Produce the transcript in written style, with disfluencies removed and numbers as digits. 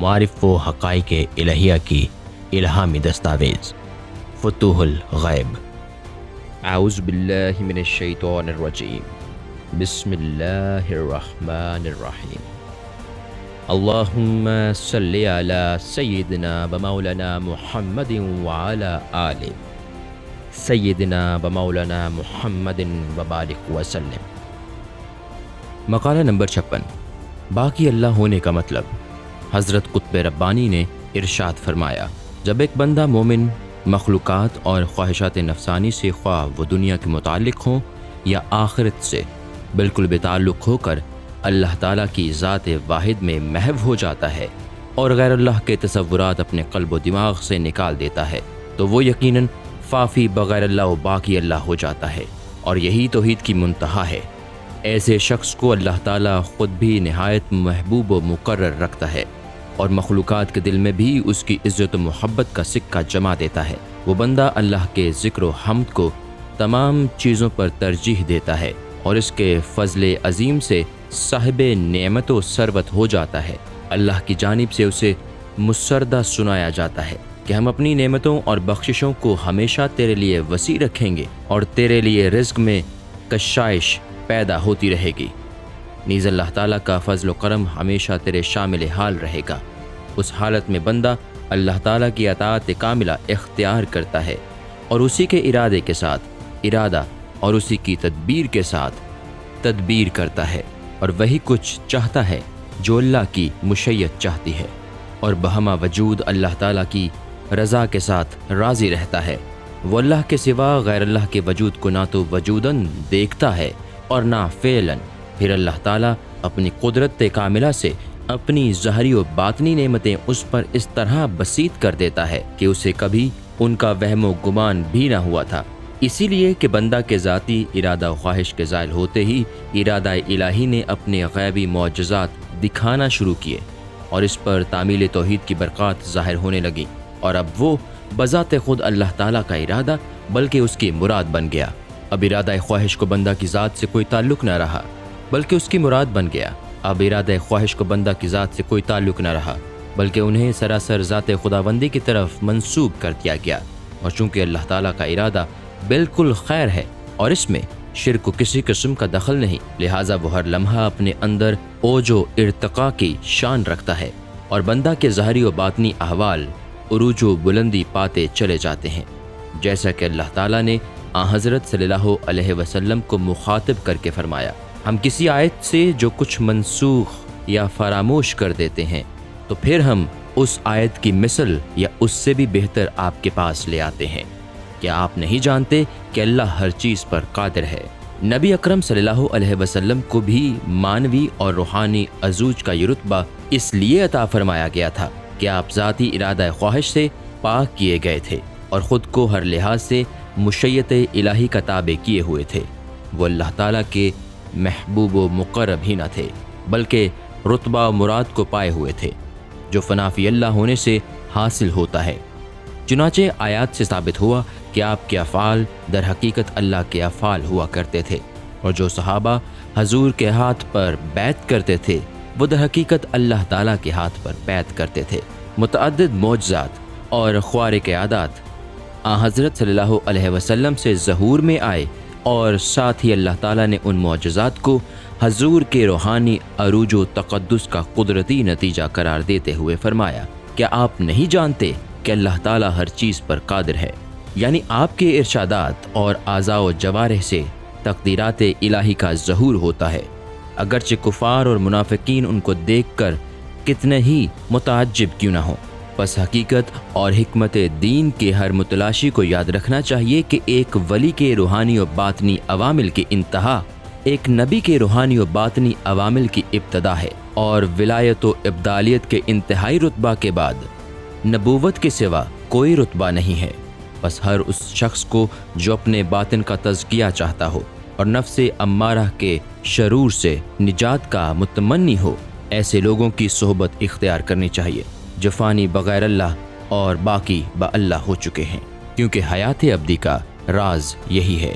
معارف و حقائق الہیہ کی الہامی دستاویز فتوح الغیب۔ اعوذ باللہ من الشیطان الرجیم، بسم اللہ الرحمن الرحیم۔ اللہم صلی علی سیدنا و مولانا محمد وعلی آل سیدنا و مولانا محمد وبارک وسلم۔ مقالہ نمبر 56، باقی اللہ ہونے کا مطلب۔ حضرت قطب ربانی نے ارشاد فرمایا، جب ایک بندہ مومن مخلوقات اور خواہشات نفسانی سے، خواہ وہ دنیا کے متعلق ہوں یا آخرت سے، بالکل بے تعلق ہو کر اللہ تعالیٰ کی ذات واحد میں محو ہو جاتا ہے اور غیر اللہ کے تصورات اپنے قلب و دماغ سے نکال دیتا ہے، تو وہ یقیناً فافی بغیر اللہ و باقی اللہ ہو جاتا ہے، اور یہی توحید کی منتہا ہے۔ ایسے شخص کو اللہ تعالیٰ خود بھی نہایت محبوب و مقرر رکھتا ہے اور مخلوقات کے دل میں بھی اس کی عزت و محبت کا سکہ جما دیتا ہے۔ وہ بندہ اللہ کے ذکر و حمد کو تمام چیزوں پر ترجیح دیتا ہے اور اس کے فضل عظیم سے صاحب نعمت و ثروت ہو جاتا ہے۔ اللہ کی جانب سے اسے مسردہ سنایا جاتا ہے کہ ہم اپنی نعمتوں اور بخششوں کو ہمیشہ تیرے لیے وسیع رکھیں گے اور تیرے لیے رزق میں کشائش پیدا ہوتی رہے گی۔ نیز اللہ تعالیٰ کا فضل و کرم ہمیشہ تیرے شامل حال رہے گا۔ اس حالت میں بندہ اللہ تعالیٰ کی اطاعت کاملہ اختیار کرتا ہے اور اسی کے ارادے کے ساتھ ارادہ اور اسی کی تدبیر کے ساتھ تدبیر کرتا ہے، اور وہی کچھ چاہتا ہے جو اللہ کی مشیت چاہتی ہے، اور بہما وجود اللہ تعالیٰ کی رضا کے ساتھ راضی رہتا ہے۔ وہ اللہ کے سوا غیر اللہ کے وجود کو نہ تو وجوداً دیکھتا ہے اور نہ فعلاً۔ پھر اللہ تعالیٰ اپنی قدرت کاملہ سے اپنی ظاہری و باطنی نعمتیں اس پر اس طرح بسیط کر دیتا ہے کہ اسے کبھی ان کا وہم و گمان بھی نہ ہوا تھا۔ اسی لیے کہ بندہ کے ذاتی ارادہ و خواہش کے زائل ہوتے ہی ارادہ الہی نے اپنے غیبی معجزات دکھانا شروع کیے اور اس پر تعمیل توحید کی برکات ظاہر ہونے لگی، اور اب وہ بذات خود اللہ تعالیٰ کا ارادہ بلکہ اس کی مراد بن گیا۔ اب ارادہ خواہش کو بندہ کی ذات سے کوئی تعلق نہ رہا بلکہ اس کی مراد بن گیا۔ اب ارادہ خواہش کو بندہ کی ذات سے کوئی تعلق نہ رہا بلکہ انہیں سراسر ذات خداوندی کی طرف منسوب کر دیا گیا، اور چونکہ اللہ تعالیٰ کا ارادہ بالکل خیر ہے اور اس میں شرک کو کسی قسم کا دخل نہیں، لہٰذا وہ ہر لمحہ اپنے اندر اوج و ارتقاء کی شان رکھتا ہے، اور بندہ کے ظاہری و باطنی احوال عروج و بلندی پاتے چلے جاتے ہیں، جیسا کہ اللہ تعالیٰ نے حضرت صلی اللہ علیہ وسلم کو مخاطب کر کے فرمایا، ہم کسی آیت سے جو کچھ منسوخ یا فراموش کر دیتے ہیں تو پھر ہم اس آیت کی مثل یا اس سے بھی بہتر آپ کے پاس لے آتے ہیں۔ کیا آپ نہیں جانتے کہ اللہ ہر چیز پر قادر ہے؟ نبی اکرم صلی اللہ علیہ وسلم کو بھی معنوی اور روحانی عزوج کا یہ رتبہ اس لیے عطا فرمایا گیا تھا کہ آپ ذاتی ارادہ خواہش سے پاک کیے گئے تھے اور خود کو ہر لحاظ سے مشیت الہی کا تابع کیے ہوئے تھے۔ وہ اللہ تعالیٰ کے محبوب و مقرب ہی نہ تھے بلکہ رتبہ و مراد کو پائے ہوئے تھے جو فنافی اللہ ہونے سے حاصل ہوتا ہے۔ چنانچہ آیات سے ثابت ہوا کہ آپ کے افعال در حقیقت اللہ کے افعال ہوا کرتے تھے، اور جو صحابہ حضور کے ہاتھ پر بیعت کرتے تھے وہ در حقیقت اللہ تعالیٰ کے ہاتھ پر بیعت کرتے تھے۔ متعدد معجزات اور خوارق عادات حضرت صلی اللہ علیہ وسلم سے ظہور میں آئے، اور ساتھ ہی اللہ تعالیٰ نے ان معجزات کو حضور کے روحانی عروج و تقدس کا قدرتی نتیجہ قرار دیتے ہوئے فرمایا، کیا آپ نہیں جانتے کہ اللہ تعالیٰ ہر چیز پر قادر ہے؟ یعنی آپ کے ارشادات اور اعضاء و جوارح سے تقدیرات الہی کا ظہور ہوتا ہے، اگرچہ کفار اور منافقین ان کو دیکھ کر کتنے ہی متعجب کیوں نہ ہوں۔ پس حقیقت اور حکمت دین کے ہر متلاشی کو یاد رکھنا چاہیے کہ ایک ولی کے روحانی و باطنی عوامل کی انتہا ایک نبی کے روحانی و باطنی عوامل کی ابتدا ہے، اور ولایت و ابدالیت کے انتہائی رتبہ کے بعد نبوت کے سوا کوئی رتبہ نہیں ہے۔ بس ہر اس شخص کو جو اپنے باطن کا تزکیہ چاہتا ہو اور نفس امارہ کے شرور سے نجات کا متمنی ہو، ایسے لوگوں کی صحبت اختیار کرنی چاہیے جو فانی بغیر اللہ اور باقی با اللہ ہو چکے ہیں، کیونکہ حیات ابدی کا راز یہی ہے۔